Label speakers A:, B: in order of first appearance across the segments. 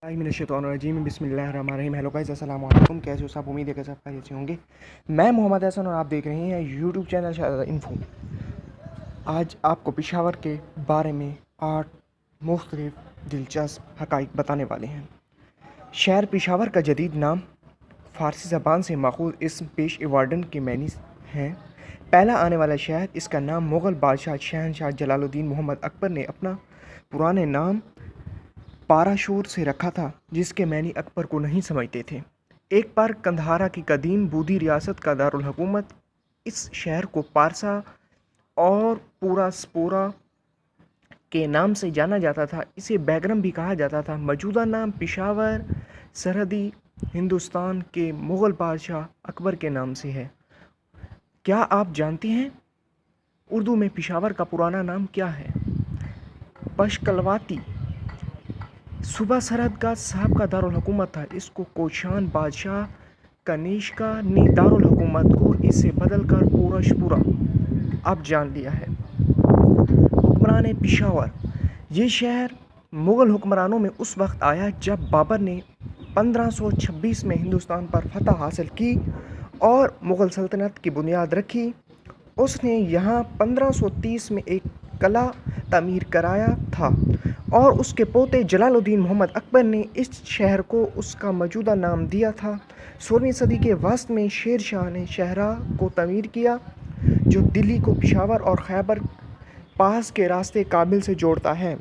A: मिनश्शैतानिर्रजीम बिस्मिल्लाहिर्रहमानिर्रहीम। Hello guys, अस्सलाम वालेकुम। कैसे हो सब? उम्मीद है कि सब खैरियत से होंगे। मैं मोहम्मद हसन और आप देख रहे हैं यूट्यूब चैनल शाहज़ादा इन्फो। आज आपको पेशावर के बारे में 8 मुख्तलिफ दिलचस्प हक़ाइक़ बताने वाले हैं। शहर पेशावर का जदीद नाम फ़ारसी ज़बान से माख़ूज़ इस्म पेश एवार्डन के मानी हैं। पहला आने वाला शहर, इसका नाम मुग़ल बादशाह शहनशाह जलालुद्दीन मोहम्मद अकबर ने अपना पुराने नाम पाराशूर से रखा था, जिसके मानी अकबर को नहीं समझते थे। एक बार कंधारा की कदीम बूदी रियासत का दारुल हुकूमत इस शहर को पारसा और पूरास्पोरा के नाम से जाना जाता था। इसे बैगरम भी कहा जाता था। मौजूदा नाम पेशावर सरहदी हिंदुस्तान के मुग़ल बादशाह अकबर के नाम से है। क्या आप जानते हैं उर्दू में पेशावर का पुराना नाम क्या है? पशकलवाती सूबा सरहद का साहब का दारुल हुकूमत था। इसको कोशान बादशाह कनिष्का ने दारुल हुकूमत को इसे बदलकर पूराशपुरा अब जान लिया है। हुक्मरान पेशावर, ये शहर मुग़ल हुक्मरानों में उस वक्त आया जब बाबर ने 1526 में हिंदुस्तान पर फतह हासिल की और मुग़ल सल्तनत की बुनियाद रखी। उसने यहाँ 1530 में एक किला तामीर कराया था और उसके पोते जलालुद्दीन मोहम्मद अकबर ने इस शहर को उसका मौजूदा नाम दिया था। 16वीं सदी के वस्त में शेर शाह ने शहरा को तामीर किया, जो दिल्ली को पेशावर और खैबर पास के रास्ते काबिल से जोड़ता है।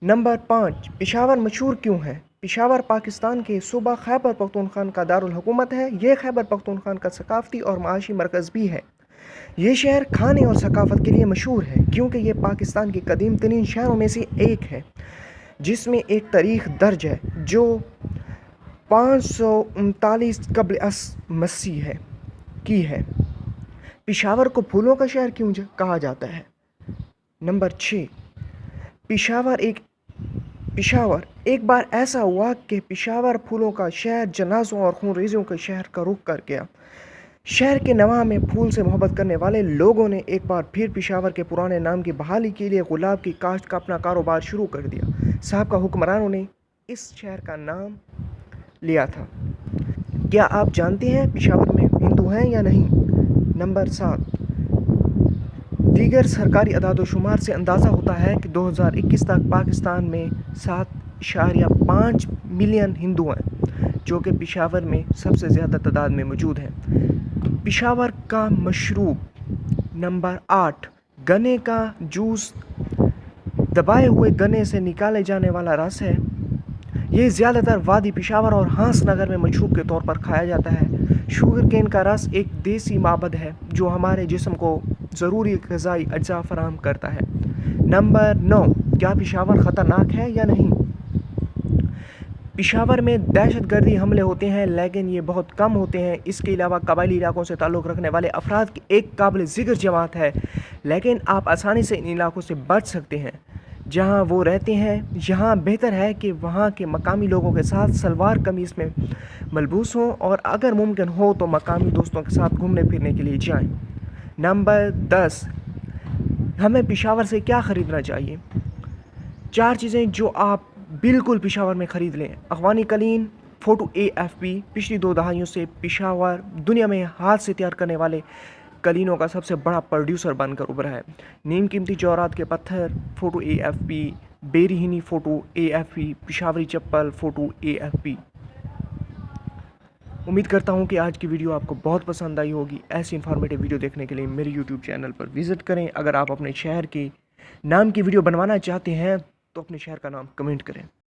A: नंबर 5, पेशावर मशहूर क्यों है? पेशावर पाकिस्तान के सूबा खैबर पख्तूनख्वा का दारुल हुकूमत है। यह खैबर पख्तूनख्वा का सकाफ़ती और माशी मरकज़ भी है। ये शहर खाने और सकाफ़त के लिए मशहूर है, क्योंकि ये पाकिस्तान के कदीम तरीन शहरों में से एक है, जिसमें एक तारीख़ दर्ज है जो 539 क़ब्ल मसीह की है। पेशावर को फूलों का शहर क्यों कहा जाता है? नंबर 6, पेशावर एक बार ऐसा हुआ कि पेशावर फूलों का शहर जनाज़ों और खूनरेज़ियों के शहर का रुख कर गया। शहर के नवाह में फूल से मोहब्बत करने वाले लोगों ने एक बार फिर पेशावर के पुराने नाम की बहाली के लिए गुलाब की काश्त का अपना कारोबार शुरू कर दिया। साहब का हुक्मरानों ने इस शहर का नाम लिया था। क्या आप जानते हैं पेशावर में हिंदू हैं या नहीं? नंबर 7, दीगर सरकारी अदाद-ओ-शुमार से अंदाज़ा होता है कि 2021 तक पाकिस्तान में 7.5 मिलियन हिंदू हैं, जो कि पेशावर में सबसे ज़्यादा तादाद में मौजूद हैं। पेशावर का मशरूब। नंबर 8, गन्ने का जूस दबाए हुए गन्ने से निकाले जाने वाला रस है। ये ज़्यादातर वादी पेशावर और हांस नगर में मशरूब के तौर पर खाया जाता है। शुगर केन का रस एक देसी माबद है जो हमारे जिस्म को ज़रूरी ग़िज़ाई अज्जा फराहम करता है। नंबर 9, क्या पेशावर ख़तरनाक है या नहीं? पेशावर में दहशतगर्दी हमले होते हैं, लेकिन ये बहुत कम होते हैं। इसके अलावा कबायली इलाकों से ताल्लुक़ रखने वाले अफराद की एक काबिल ज़िक्र जमात है, लेकिन आप आसानी से इन इलाकों से बच सकते हैं जहां वो रहते हैं। यहाँ बेहतर है कि वहाँ के मकामी लोगों के साथ सलवार कमीज़ में मलबूस हों और अगर मुमकिन हो तो मकामी दोस्तों के साथ घूमने फिरने के लिए जाएं। नंबर 10, हमें पेशावर से क्या ख़रीदना चाहिए? 4 चीज़ें जो आप बिल्कुल पेशावर में ख़रीद लें। अफ़गानी कालीन, फ़ोटो AFP। पिछली 2 दहाइयों से पेशावर दुनिया में हाथ से तैयार करने वाले कालीनों का सबसे बड़ा प्रोड्यूसर बनकर उभरा है। नीम कीमती जवाहरात के पत्थर, फ़ोटो AFP। बेरहीनी, फ़ोटो AFP। पेशावरी चप्पल, फ़ोटो AFP। उम्मीद करता हूँ कि आज की वीडियो आपको बहुत पसंद आई होगी। ऐसी इन्फॉर्मेटिव वीडियो देखने के लिए मेरे यूट्यूब चैनल पर विज़िट करें। अगर आप अपने शहर के नाम की वीडियो बनवाना चाहते हैं तो अपने शहर का नाम कमेंट करें।